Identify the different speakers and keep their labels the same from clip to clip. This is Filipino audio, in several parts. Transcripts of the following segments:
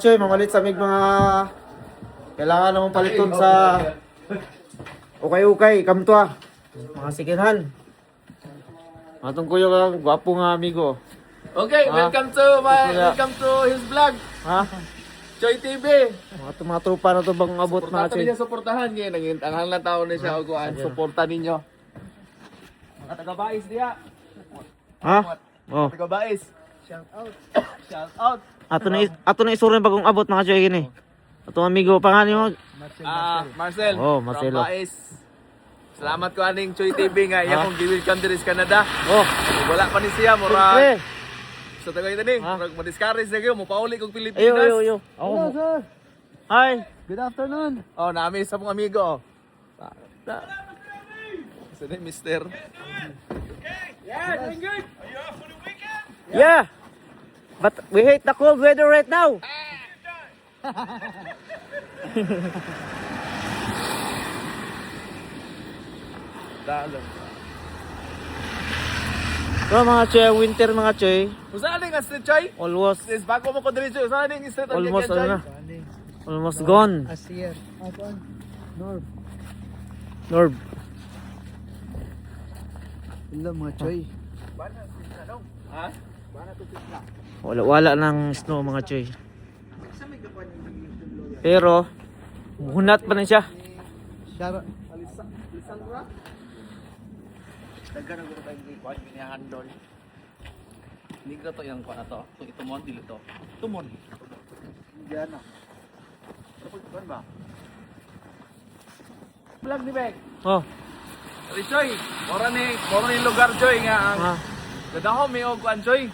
Speaker 1: Choy, mamalit sa mig mga kailangan namang paliton sa ukay-ukay, kamtua. Mga sikinhan. Atong kuya ka, gwapo nga amigo.
Speaker 2: Okay, welcome to his vlog.
Speaker 1: Ha?
Speaker 2: Choy TV.
Speaker 1: Mga tropa na to bang abot mga
Speaker 2: Suportahan
Speaker 1: Choy?
Speaker 2: niya, suportahan niya. Nangintanghal na taon na siya. Kuan, suporta ninyo. Mga taga-bais diya.
Speaker 1: Ha? Oh.
Speaker 2: Taga-bais. Shout out. Shout out.
Speaker 1: Ato na isuro yung bagong abot mga Choy gini. Atong amigo, pangalan mo?
Speaker 2: Marcel.
Speaker 1: Oh, Marcelo.
Speaker 2: From Bais. Salamat ko aning Choy TV nga. Iya kong gi-welcome diri sa Canada.
Speaker 1: Oh,
Speaker 2: Wala pa ni siya.
Speaker 1: siyempre.
Speaker 2: Sa tagay na ni. Murag ma-discourage na kayo. Mapauli kong Pilipinas.
Speaker 1: Ayo.
Speaker 2: Hello, sir.
Speaker 1: Hi.
Speaker 2: Good afternoon. Oh, naami sa mong amigo. Sa ni Mister. Yeah, doing good.
Speaker 1: Yeah. But we hate the cold weather right now.
Speaker 2: Dalon.
Speaker 1: So mga Choy, winter mga Choy.
Speaker 2: Usa ni nga street Choy?
Speaker 1: Almost
Speaker 2: Sis bago mo ko diri Choy. Usa ni street ang
Speaker 1: Almost
Speaker 2: Choy?
Speaker 1: ano na. Almost gone.
Speaker 3: Asier. Norb.
Speaker 1: Norb.
Speaker 3: Hello mga choy.
Speaker 2: Ha?
Speaker 1: Wala ng snow mga Choy. Pero hunat pa na siya.
Speaker 3: Shara.
Speaker 2: Lisandra? Daghan ang guro kay kuan handle. Hindi ko to yung kuan na to. Itumon dili to. Tumon.
Speaker 3: Diyan na.
Speaker 2: Kuan ba? Vlog ni Bek.
Speaker 1: Oh.
Speaker 2: Ari Choy, mora ni lugar Choy nga ang
Speaker 1: Ah.
Speaker 2: gadaho mi og kuan Choy.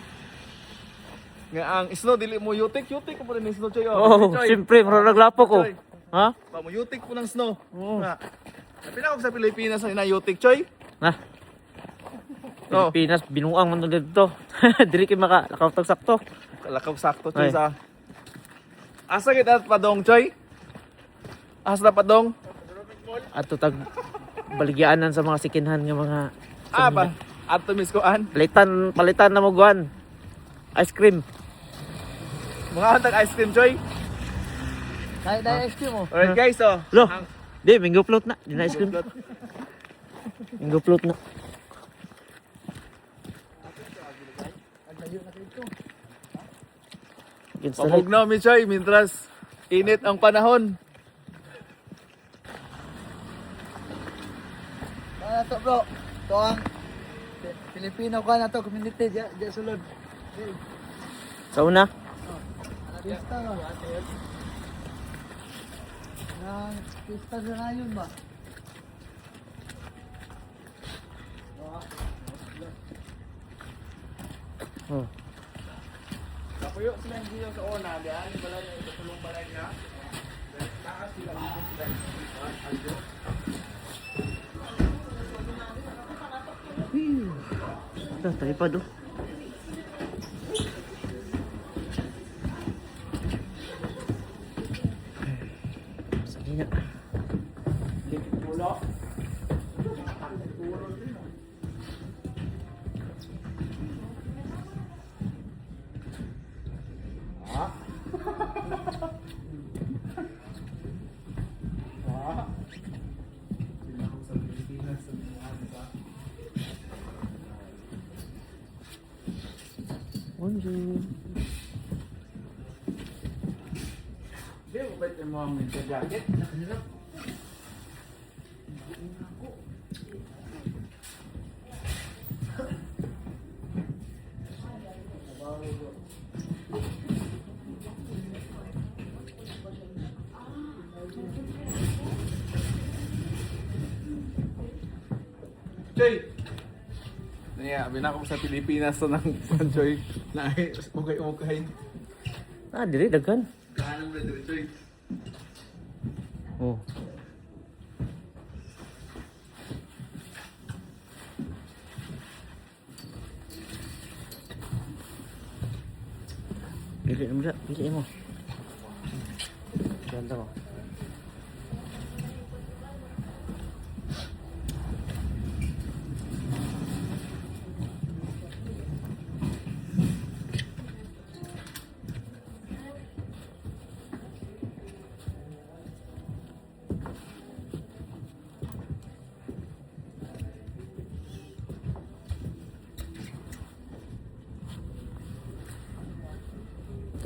Speaker 2: Nga ang snow dili mo yutik ko pa rin snow Choy.
Speaker 1: Oh,
Speaker 2: Choy.
Speaker 1: siyempre maraglapo ko.
Speaker 2: Choy.
Speaker 1: Ha?
Speaker 2: Pa mo yutik po ng snow.
Speaker 1: Oo.
Speaker 2: Nga. Napila ko sa Pilipinas na yutik Choy.
Speaker 1: Na.
Speaker 2: Oh.
Speaker 1: Pilipinas binuang man dito. Diri kay maka lakaw sakto.
Speaker 2: Kalakaw sakto Choy
Speaker 1: Ay.
Speaker 2: sa. Asa kita padong Choy? Asa na padong?
Speaker 1: Ato tag baligyaanan sa mga sikinhan nga mga
Speaker 2: Ba? Ato miskuan.
Speaker 1: palitan na mo guan. Ice cream.
Speaker 2: Mga antag ice cream Choy.
Speaker 3: Dahil ice cream mo.
Speaker 2: Alright guys, oh.
Speaker 1: Lo.
Speaker 2: Ang-
Speaker 1: Di, mango float na. Di na ice cream. Mango float na.
Speaker 2: Pabog na mi Choy, mintras init ang panahon.
Speaker 3: Ano to bro? Ito ang Filipino ka na to, community diyan sulod.
Speaker 1: Sa una.
Speaker 3: Pista ka. Nang pista na yun ba?
Speaker 1: Oh.
Speaker 2: Kapuyo sila hindi sa una, diyan bala na tulong balay na. Taas sila dito sila. Aldo.
Speaker 1: Ito, tripod oh. Sige na.
Speaker 2: Pulo.
Speaker 1: Bonjour.
Speaker 2: Di ko pwede mo ang winter jacket. Choy! Niya, binako sa Pilipinas to ng Choy. Okay.
Speaker 1: Ah, diri daghan.
Speaker 2: Kanan mo dito, Choy.
Speaker 1: Oh. Pili mo. Ganda mo.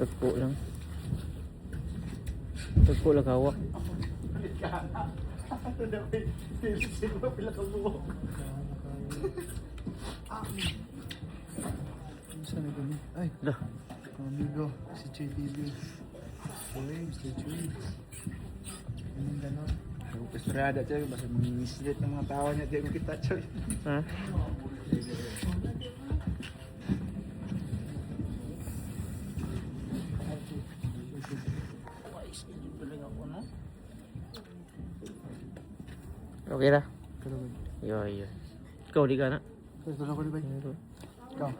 Speaker 1: Tagpo lang. Tagpo lang hawak.
Speaker 2: Ito na ba? Sino pila ka buhok?
Speaker 3: Saan na kami? Ay,
Speaker 1: Dah.
Speaker 3: amigo, si Choy TV. Uy, si Choy. Anong ganon?
Speaker 2: Estrada Choy, basta mislead ng mga tao niya, di mo kita Choy.
Speaker 1: Ha? Okay na.
Speaker 3: Pero,
Speaker 1: Yo, yo. Ikaw di ka na.
Speaker 3: ito na ko di ba? Ikaw.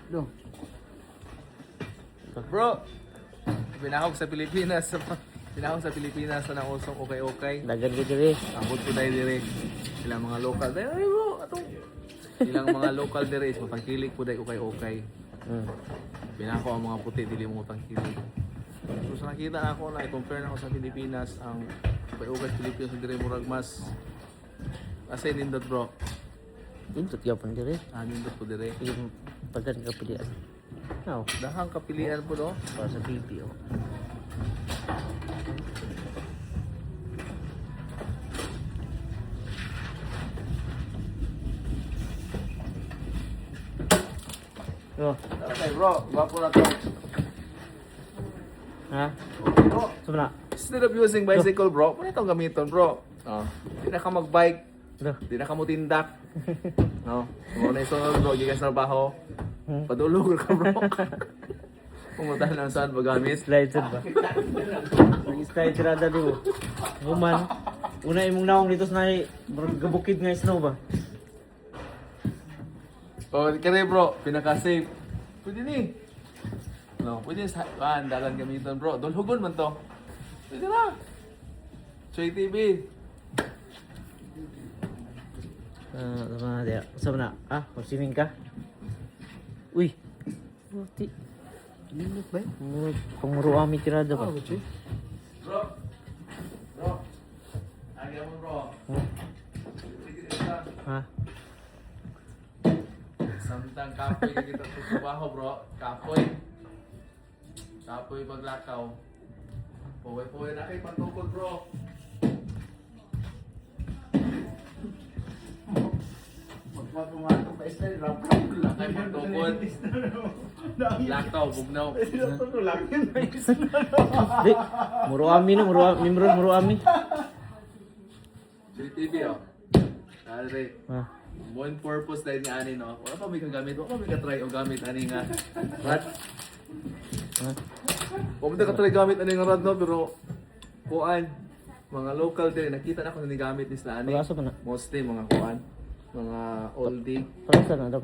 Speaker 3: Do.
Speaker 2: Bro, pinahog sa Pilipinas. Pinahog sa Pilipinas sa nang usong okay-okay.
Speaker 1: Dagan ka diri.
Speaker 2: Abot ko tayo dire. Ilang mga local. Ay bro, atong ilang mga local dire is matangkilik po dahil okay-okay. Pinako ang mga puti, dili mo tangkilik. So sa nakita ako na i-compare na ako sa Pilipinas, ang okay-okay sa Pilipinas sa dire murag mas kasi nindot bro.
Speaker 1: Intot yapon diri.
Speaker 2: Nindot po dire.
Speaker 1: Yung pagan ka pilihan. Now,
Speaker 2: Dahang kapilian po no.
Speaker 1: para sa BPO. Oh,
Speaker 2: Okay bro, gwapo na to.
Speaker 1: ha?
Speaker 2: Bro,
Speaker 1: Sumna.
Speaker 2: instead of using bicycle bro, pwede itong gamiton bro. Di na ka mag-bike,
Speaker 1: Dah.
Speaker 2: di na ka mo tindak. No? Kung na isunod bro, gigas na baho. Padulog ka bro. Pumunta lang saan magamit.
Speaker 1: Slide sa ba? Nag-slide tirada di mo. Human. Una imong naong dito sa nahi. Gabukid nga snow ba?
Speaker 2: O, kare bro, pinaka-safe. Pwede ni. No, pwede sa dagan gamiton bro. Dulhugon man to. Pwede na. Choy TV.
Speaker 1: Sama dia. Sumna. Ah, magsining ka? Uy. Buti.
Speaker 3: Limit ba?
Speaker 1: Panguro kami tirada ba?
Speaker 3: Oh, Choy.
Speaker 2: Bro. Bro. Agya mo bro. Sige, isa.
Speaker 1: Ha?
Speaker 2: Samtang kapoy ka kita sa trabaho bro. Kapoy. Kapoy paglakaw. Puwi-puwi na kayo pagtukod bro. Magpapumatong pa isa rin. Lakay pagtukod. Lakaw, bugnaw.
Speaker 1: Di. Muro kami no. Muro kami.
Speaker 2: JTV oh. Dali.
Speaker 1: Ha?
Speaker 2: One purpose dahil ni ani no. Wala pa may kagamit. Wala pa may katry o gamit ani nga. Rad.
Speaker 1: Ha?
Speaker 2: Wala pa katry gamit ani nga rad no. Pero kuan. Mga local din. Nakita na ko na ni gamit ni sila ani.
Speaker 1: Pag-asa pa na.
Speaker 2: Mostly mga kuan. Mga oldie.
Speaker 1: Pag-asa na daw.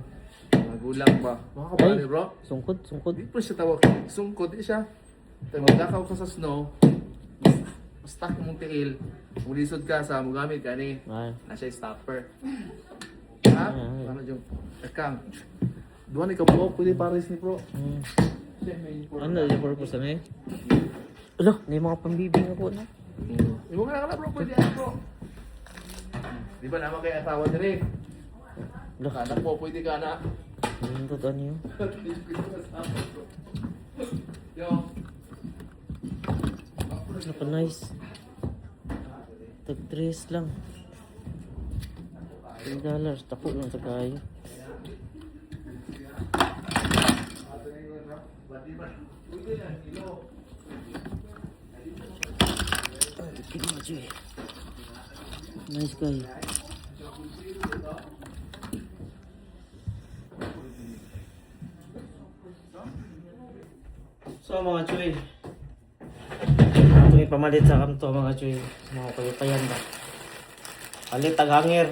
Speaker 2: Mga gulang ba. Mga kapani bro.
Speaker 1: Sungkod.
Speaker 2: Di po siya tawag. Sungkod di siya. Tayo magdakaw ka sa snow. Basta mong tiil. Mulisod ka sa mugamit ka ni.
Speaker 1: Ay.
Speaker 2: Na siya stopper. Ha? Ano yung ekang? Duwan ikaw po, pwede pares ni bro. Siya may
Speaker 1: Ano yung purpose na eh? Alo, may mga pambibing ako na.
Speaker 2: Ibo ka na bro, pwede ano bro. Di ba naman kayo asawa niya rin?
Speaker 1: Alo,
Speaker 2: Anak po, pwede ka na.
Speaker 1: lindot ano yun?
Speaker 2: Yo.
Speaker 1: Naka nice. Tag 3 lang. $3. Tako lang sa kayo. Nice kayo. So mga chuy, ito ipamalit sa kanto mga chuy, mga pagpayan ba. Palit tag hangir.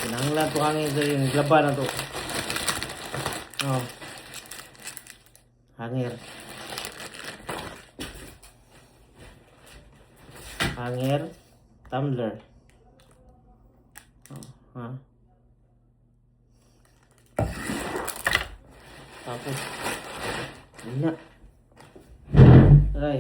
Speaker 1: Pinanglan to hangir sa yung glaba na to. Oh. Hangir. Hangir, tumbler. Oh, ha. Tapos wala. Aray.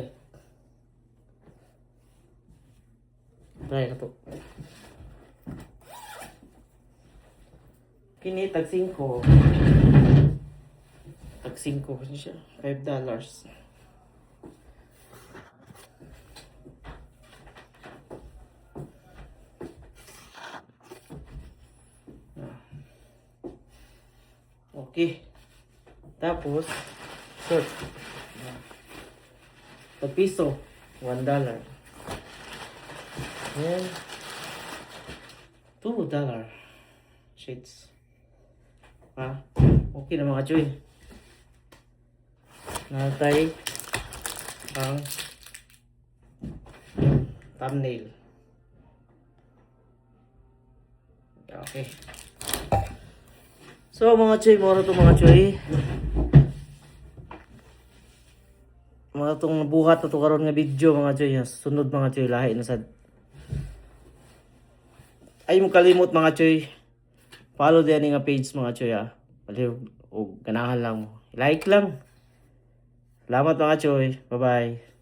Speaker 1: Ini tag 5. Tag 5 kasi siya. $5. Okay. Tapos, shirt. Tag piso, $1. Then, $2. Shades. Okay na mga choy. Natay ang thumbnail. Okay. So mga choy, moro to mga choy. Mga tong buhat na to karon nga video mga choy. Sunod mga choy, lahi na sad. Ay mo kalimot mga choy. Follow din nga page mga choy ha. Paliw o ganahan lang mo. Like lang. Salamat mga choy. Bye bye.